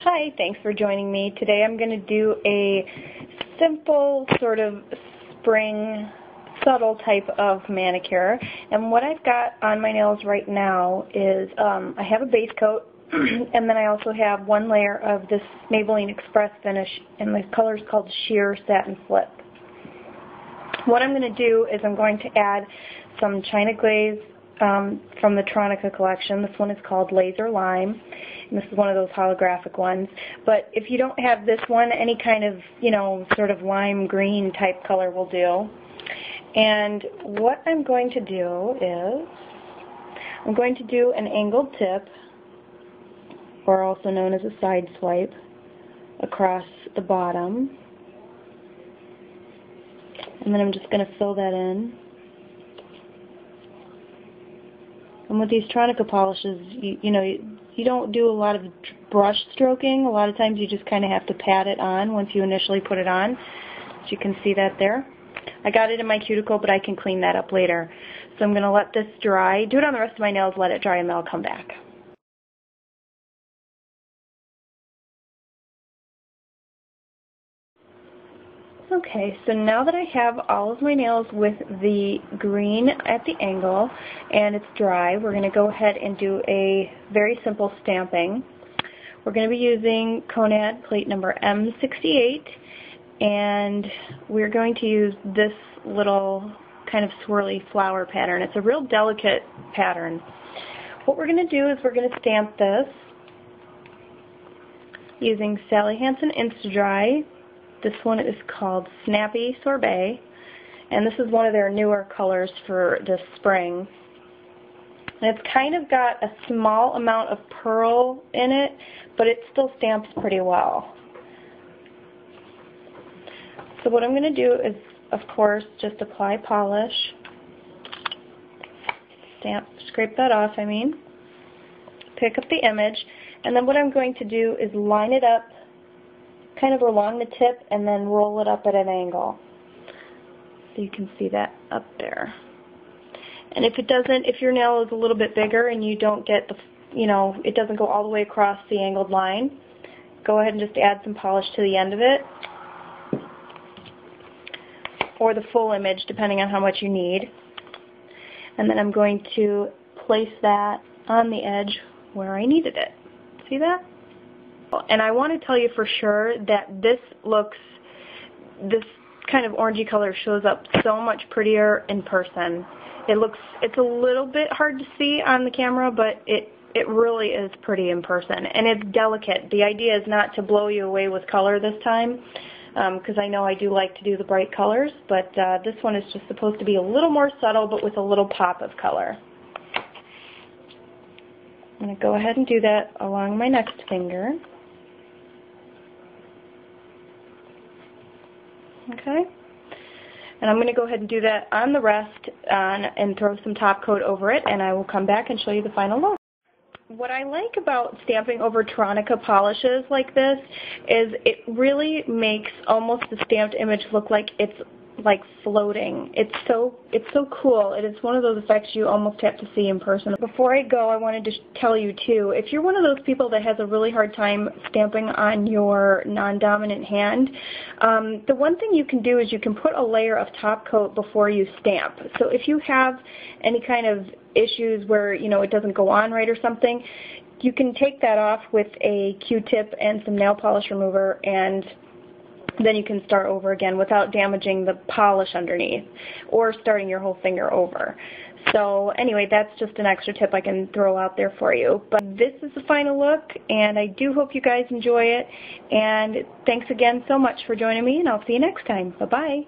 Hi, thanks for joining me. Today I'm going to do a simple sort of spring subtle type of manicure. And what I've got on my nails right now is I have a base coat and then I also have one layer of this Maybelline Express finish, and the color is called Sheer Satin Flip. What I'm going to do is I'm going to add some China Glaze from the Tronica collection. This one is called Laser Lime, and this is one of those holographic ones. But if you don't have this one, any kind of, sort of lime green type color will do. And what I'm going to do is I'm going to do an angled tip, or also known as a side swipe, across the bottom. And then I'm just going to fill that in. And with these Tronica polishes, you don't do a lot of brush stroking. A lot of times you just kind of have to pat it on once you initially put it on. So you can see that there. I got it in my cuticle, but I can clean that up later. So I'm going to let this dry. Do it on the rest of my nails, let it dry, and then I'll come back. Okay, so now that I have all of my nails with the green at the angle and it's dry, we're going to go ahead and do a very simple stamping. We're going to be using Conad plate number M68, and we're going to use this little kind of swirly flower pattern. It's a real delicate pattern. What we're going to do is we're going to stamp this using Sally Hansen Insta-Dry. This one is called Snappy Sorbet, and this is one of their newer colors for this spring. And it's kind of got a small amount of pearl in it, but it still stamps pretty well. So what I'm going to do is, of course, just apply polish. Scrape that off, pick up the image, and then what I'm going to do is line it up kind of along the tip and then roll it up at an angle. So you can see that up there. And if your nail is a little bit bigger and you don't get it doesn't go all the way across the angled line, go ahead and just add some polish to the end of it, or the full image depending on how much you need. And then I'm going to place that on the edge where I needed it. See that? And I want to tell you for sure that this kind of orangey color shows up so much prettier in person. It's a little bit hard to see on the camera, but it really is pretty in person. And it's delicate. The idea is not to blow you away with color this time, because I know I do like to do the bright colors, but this one is just supposed to be a little more subtle, but with a little pop of color. I'm going to go ahead and do that along my next finger. Okay, and I'm going to go ahead and do that on the rest and throw some top coat over it, and I will come back and show you the final look. What I like about stamping over Tronica polishes like this is it really makes almost the stamped image look like it's like floating. It's so cool. It is one of those effects you almost have to see in person. Before I go, I wanted to tell you too, if you're one of those people that has a really hard time stamping on your non-dominant hand, the one thing you can do is you can put a layer of top coat before you stamp. So if you have any kind of issues where it doesn't go on right or something, you can take that off with a Q-tip and some nail polish remover, and then you can start over again without damaging the polish underneath or starting your whole finger over. So anyway, that's just an extra tip I can throw out there for you. But this is the final look, and I do hope you guys enjoy it. And thanks again so much for joining me, and I'll see you next time. Bye-bye.